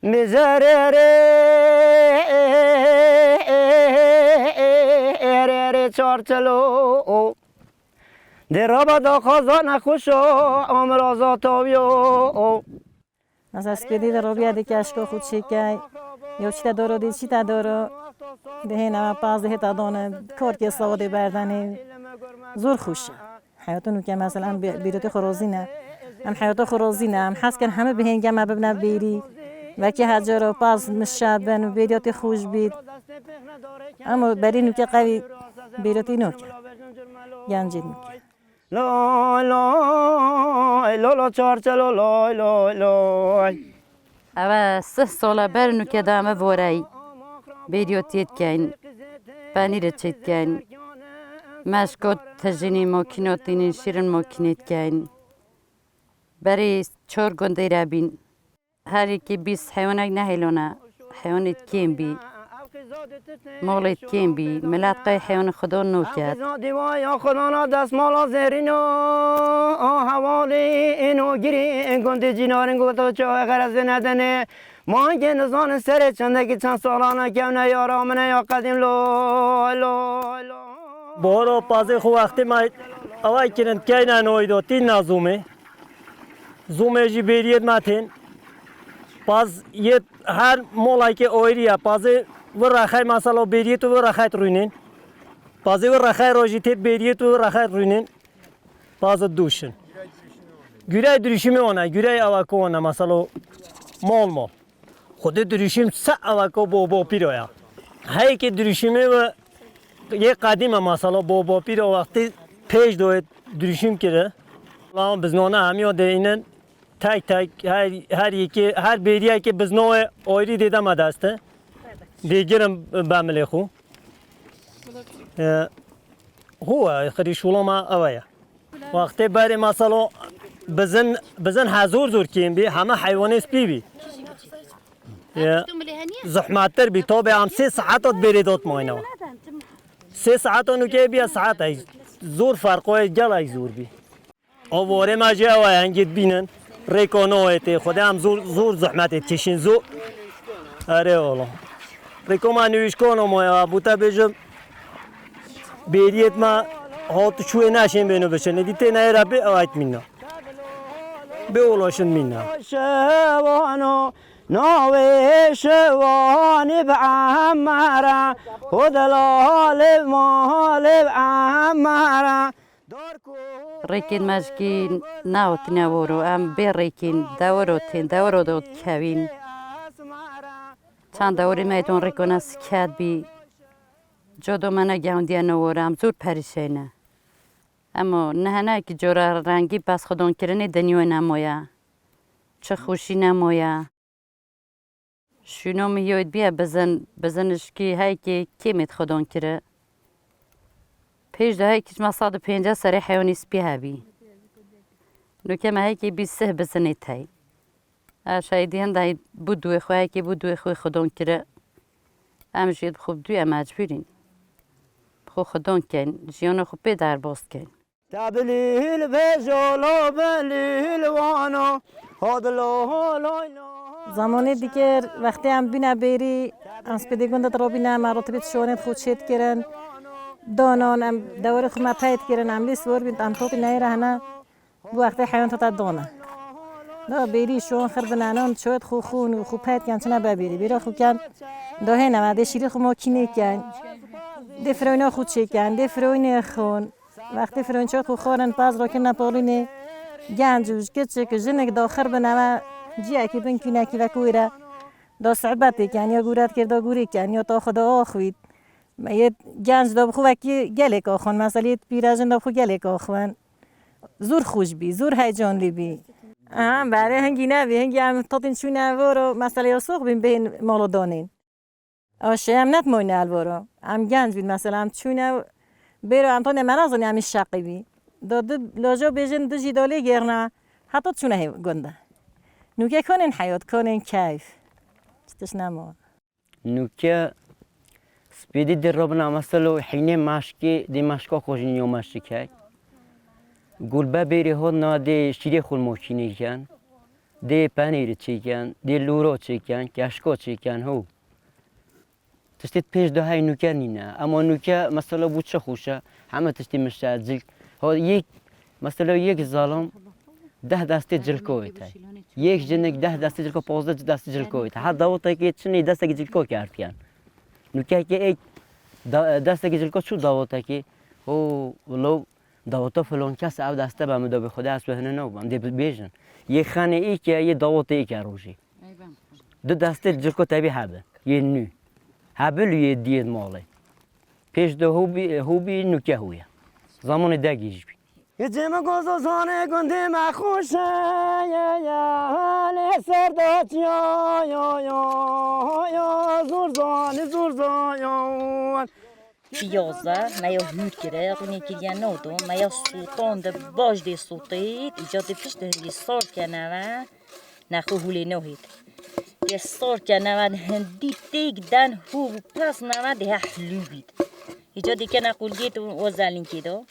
میذاره چارچلو درابا دا خازا نخوشو امرازا تاویو مثلا سپیدی در روبیا دیگه اشکا خود شکای یا چی دارو دی چی دارو دهین اما پاز ده تا دانه کار که سواد بردنی زور خوشه حیاتونو که مثلا بیروت خروزی نه ام حیات خروزی نه ام حس کن همه بهین جمع ببنا بیری و که هجر و پاز مشابن و بیروت خوش بید اما برینو که قوی بیروتی نو که گنجید میکنه لای لای لالا چارچلو لای لای لای اوه 3 ساله برنو که دامه وارای بیریوتیت کن پنیر چید کن مشکات تجینی ماکیناتین شیرن ماکینیت کن برای 4 گنده را بین هر یکی 20 حیوانک نهیلونه حیوانیت کیم بی مالت کیم بی ملت قای حیوان خدا نو کرد دیوای خدا دست مالا زرینو حوالی اینو گیری گنده جینارن گوتو چه غرض ندنه ما که نزان سر چنده که چند سالانه کونه یا رامنه یا قدیم لو لو لو بارو پازه خو وقتی ما اوای کنند که نه نویدو تین نزومه زومه جی بیریت ماتین پاز یه هر مولای که اویریه پازه ور رخای مثلا بیریت و رخایت روینین پازه ور رخای روجیت بیریت و رخایت روینین پاز دوشن گیرای دریشمی آنه گیرای آواکو آنه مثلا مال خود دریشم سه آواکو با پیرویا هایی که دریشمی و یه قدیم مثلا با پیرو وقتی پیش دوید دریشم کرده لام بزنانه همیو دینن تک هر یکی هر بیریه که بزنوه آیری دیدم دسته دیگرم بعمله خو هو خری شلوما اویا وقتی بری مثلا بزن هزار زور کیم بی همه حیوانات بی زحمتر بی تا به هم 3 ساعت بریدات ماینه 3 ساعت اونو که بیا ساعت ای زور فرقای جل ای زور بی آواره ماجی اویا هنگید بینن ریکانویت خود هم زور زحمت کشین زور اره والله ریکوما نویش کنم و بوده بجم بیریت ما هات شوی نشین بینو بشن دیتی نه را به آیت مینا به اولاشن مینا شوانو ناوی شوانی بعمره خدلال مال بعمره ریکین مشکی ناوت نوارو ام بی ریکین دورو داد کوین چند دوری میتون ریکونه سکت بی جادو منه گوندی نوارم زور پریشینه اما نه که جورا رنگی پس خودان کرنه دنیای نمایه چه خوشی نمایه شونو میاد بیا بزنش که هایی که کمیت خودان کره پیش ده هایی که ما 150 سری حیوانی سپی هبی نو که ما هایی که 20 بزنید هایی شایدی هنده بودوی خواه که بودوی خواه خودان کره امجید خوب دوی مجبورین خو خودان کن جیانو خوب پی در باز کن تبلیل بجالو بلیل وانو زمانی دیگر وقتی هم بینا بیری اسپیدی گنده رو بینا مراتبت شونت خود شد کردن دانان هم دور خود مپید کردن هم لیس ور بید انطوط نهی رهنه بو وقتی حیوان تا دانه دا بیری شون خرد نانان شوید خو خون و خو پید کن چنه ببیری بیرا خو کن داهی نمده شیری خو ماکینه کن دی فروینا خود چه کن دی فروینه خون وقتی فروین شد خو خورن پاز را کنه پارینه گنجوش کچه که جنگ داخر بنامه جیه که بین کنه که وکویره دا صعبتی کن یا گورت کرد دا گوری کن یا تا خدا آخوید یه گنج دا بخو وکی گلک آخون مثلا یه پیراجن دا بخو گلک آخون زور خوش بی زور هیجان لی بی برای هنگی نبی هنگی هم تاتین چونه وارو مثلا یا سوق بین بین مالو دانین آشه هم نتمونه الوارو هم گنج بید مثلا هم چونه بیرو هم تانه منازانی همی شقی بی داد لاجا بیجن دو جیدالی گرنه حتی چونه گنده نوکه کنین حیات کنین کیف چطش نمو نوکه سپیدی در رابنا مثلا حینه مشکی دی مشکا خوشینی و مشکی گلبه بیری ها ناده شیری خول موچینی کن دی پنیر چیکن دی لورو چیکن کشکو چیکن هو تشتیت پیش ده های نوکر نینه اما نوکر مثلا بود چه خوشه همه تشتی مشت جل ها یک مثلا یک ظالم 10 دسته جلکویت یک جنگ 10 دسته جلکو 15 دسته جلکویت هر داوتا که چنی دسته جلکو کرد کن نوکر که یک دسته جلکو چو داوتا که او ولو داوتا فلان کس او دسته به مدا به خدا اسبه نه بام دی بیژن یک خانه ای که یه داوتا ای که روزی دو دسته جلکو تبی هبه یه نو هبل یه دید ماله پیش ده هوبی نوکه هویه زمان دگیش بی یه مگوزو زانه گنده مخوشه یا سردات یا زور زان یا پیازه میا هود کرده قنی کلیه نودم میا سوتان ده باش ده سوتید ایجاد پیش ده سار کنه و نخو هولی نوهید ده سار کنه و هندی تیگ دن هو پس نوه ده حلو بید ایجاد که نقول گید و زلین کدو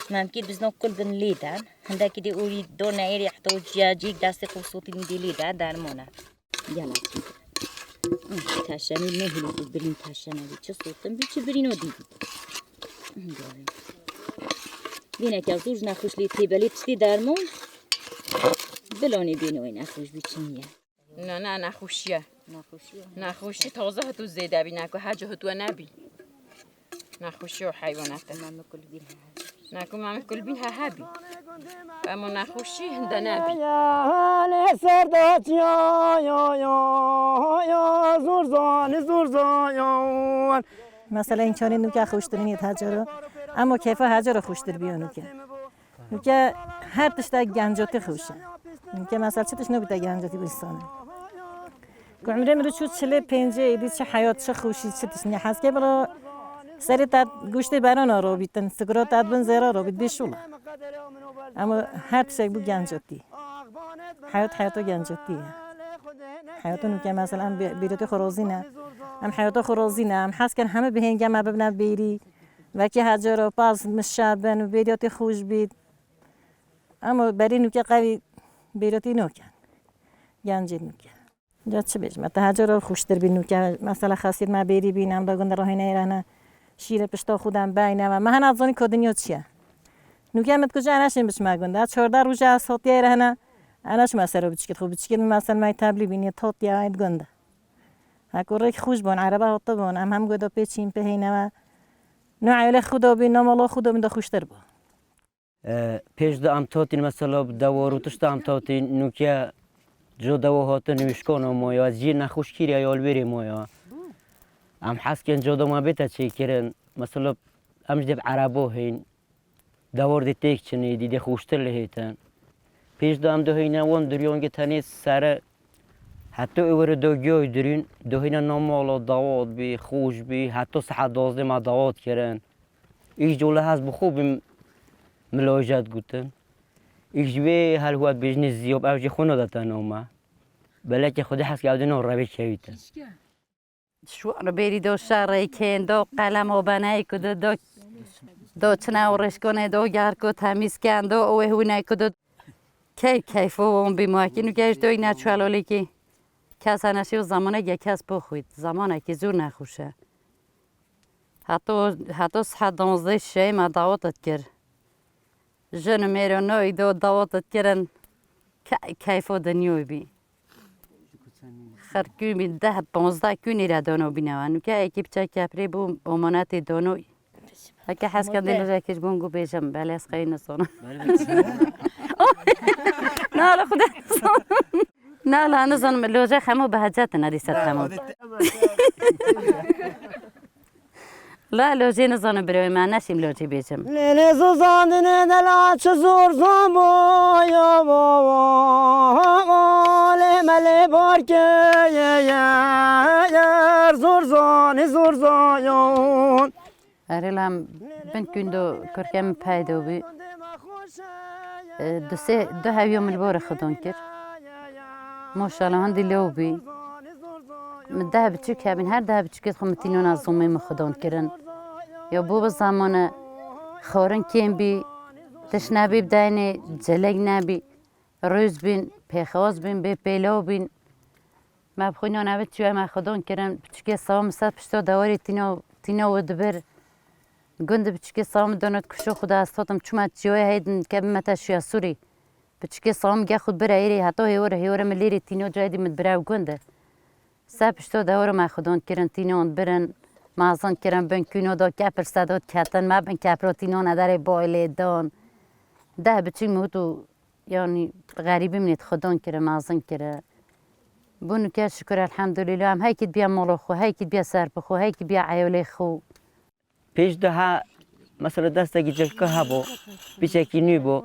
ممکن بزن کل بن لیدن هنده که دی اوری دو نهیری حتی جیاجیک دست خوب صوتی ندی لیدن در مونه یالا تشنی نه هلو برین تشنی چه صوتم بی چه برین و دیدی بینه که از اوج نخوش لی تیبلی چتی درمون بلانی بینوی نخوش بی چه نیه نه نخوشیه نخوشی تازه هتو زیده بی نکو حجه هتو نبی نخوشی و حیوانات نکو مامی کل بین ها هبی اما نخوشی هنده نبی سردات یا زور زان مثلا این چانی نوکه خوشترینی هجارو اما کیفا هجارو خوشتر بیو نوکه هر تشتا گنجاتی خوشه نوکه مثلا چه تش نبیده گنجاتی بستانه که عمره مرو چود چله پنجه ایدی چه حیات چه خوشی چه تش نیحس که برا سری تاد گوشت بران رو بیتن سکرات تاد بن زیرا رو بیت بیشولا اما هر تشک بو گنجاتی حیات گنجاتی حیات نوکه مثلا بیروت خرازی نه هم حیات خرازی نه هم حس کن همه بهنگه ما ببند بیری و که هجر و پاس مشابن و بیروت خوش بید اما بری نوکه قوی بیروتی نوکن گنجی نوکه جا چه بیشم تا هجر خوشتر بی نوکه مثلا خاصیر ما بیری بینم داغند راهی نیرانه شیر پشتا خودم بینه و من افزانی کدنیا چیه نوکه مت کجا نشیم بچ مگنده 14 روز از هاتیه رهنه اناش مسرو بچکت خوب بچکت مثلا مای تبلی بینی تات یا عید گنده هکوره خوش بون عربه هات بون هم گدا پیچیم پهینه و نوعیل خدا بین نمالا خدا من خوشتر با پیش ده ام تاتین مثلا دوارو تشت ام تاتین نوکه جو دوا هات نوشکان مایا از جیر نخوش کیری ایال بری مایا ام حس کن جو ما بیت چی کرن مثلا امش دب عربو هین دوار دی تیک چنی دی خوشتر لهیتن پیش دام دهینه وان دریانگی تنی سر حتی اوور دوگیای درین دهینه نامالا دواد بی خوش بی حتی ساعت 12 ما دواد کردن ایش جوله هست بخوب ملاجات گوتن ایش به هر وقت بیشتر زیاد اوجی خونه دادن اومه بلکه خودی حس کرده نه روی کهیتن شوار بری دو شرعی کن دو قلم و بنای کد دو چنه ورش کنه دو گر کو تمیز کن دو اوه هونه کد کیف و اون بیماری نگهش دوی نچوالی که کس نشی و زمانه یک کس بخوید زمانه که زور نخوشه حتی ساعت 12 شی ما دعوتت کرد جن میرو نوی دو دعوتت کردن کیف و دنیوی بی خرکی بی 10-15 کنی را دانو بینوان که اکیب چه کپری بو امانت دانوی اگه حس کردن رو کش بونگو بیشم بله از خیلی نسونه نه لا خدا نه لا أنا ظن لوجه خمو بهجات ندي ست خمو لا لوجه نظن بروي ما نشيم لوجه بيجم لیلی زوزان ندلا چزور زامو یا ماله مله بارکه یا زور زان أريلام بنت كندو كركم بايدو بي دو هاويوم البورة خدون كر ما شاء الله هندي لوبي من ده بتشوك هابين هر ده بتشوك خمتينون از زومي مخدون كرن يا بوب الزمان خورن كيم بي تشنابي بدايني جلق نابي روز بين پیخواز بین به پیلو بین ما بخوینا نبود چوی ما خودان کردن بچکی سام صد پشتا دواری تینا و دبر گند بچکی سام دانت کشو خدا استاتم چوم چیوی هیدن که متا شیا سوری بچکی سام گه خود بره ایری حتی هیوره ملیری تینو جایدی مد بره و گنده صد پشتا دوار ما خودان کردن تینو برن مازن کردن بن کینو دا کپر صدات کتن ما بن کپر تینو نداره بایله دان ده بچی موتو یعنی غریبی منید خودان کردن مازن کردن بونو که شکر الحمدلله هم هی کد بیا مال خو هی کد بیا سر بخو هی کد بیا عیاله خو پیش ده ها مثلا دسته کی جلکه ها بو پیشه کی نی بو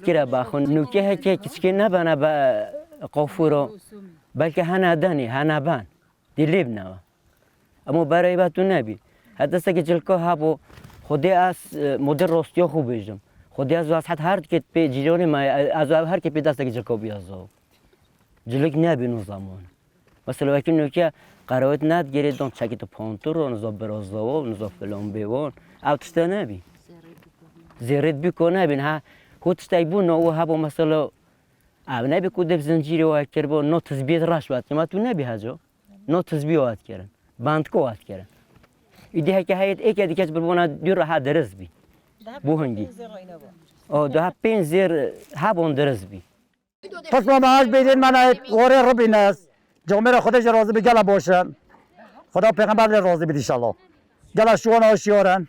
کرا باخون نوکه ها که کچکی نبانه با قفورو بلکه هنادانی هنابان دیلیب نوا اما برای باتو نبی دسته کی جلکه ها بو خودی از مدر راستیا خوب بیشتم خودی از واسط هر کت به جیرانی ما از هر کت به دسته کی جلکه بیازو جلک نبی نظامان مثلا وقتی نوکه قرارت ند گرید دان چکی تو پانتور و نزا برازداوا و نزا فلان بیوان او تشتا نبی زیرت بیکو نبین ها هوتشتای بون او ها با مثلا او نبی کودب زنجیری واد کرد با نو تزبیت راش واد ما تو نبی هجا نو تزبیت واد کردن باند کو واد کردن ایده که هیت ایک دیگه بربونا دور ها درس بی بوهنگی او ده پین زیر ها بون درس بی پس ما معاش بیدین من واره ربی نست جامعه خودش راضی به گله باشن خدا پیغمبر راضی بید انشالله گله شوان آشیارن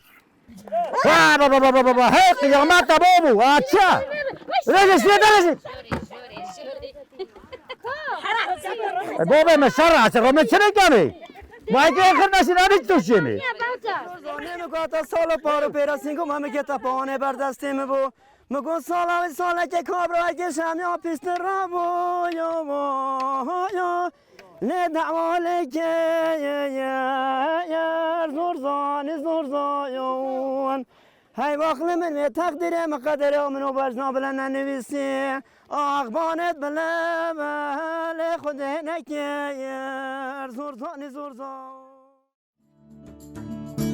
بابا هی قیامت بابو اچھا رجش بابا من شرع چرا من چه نکنی ما اگه آخر نشین همیچ توشی می نمیگه سال پارو پیراسینگو ما میگه تا پاهانه بر دستیم بو مگو ساله که کابرای که شمی پیست را بو یا نه دعواله که زورزان هی واخل من تقدیر مقدر منو بجنا بلن ننویسی آخبانت بله خود نکه زورزان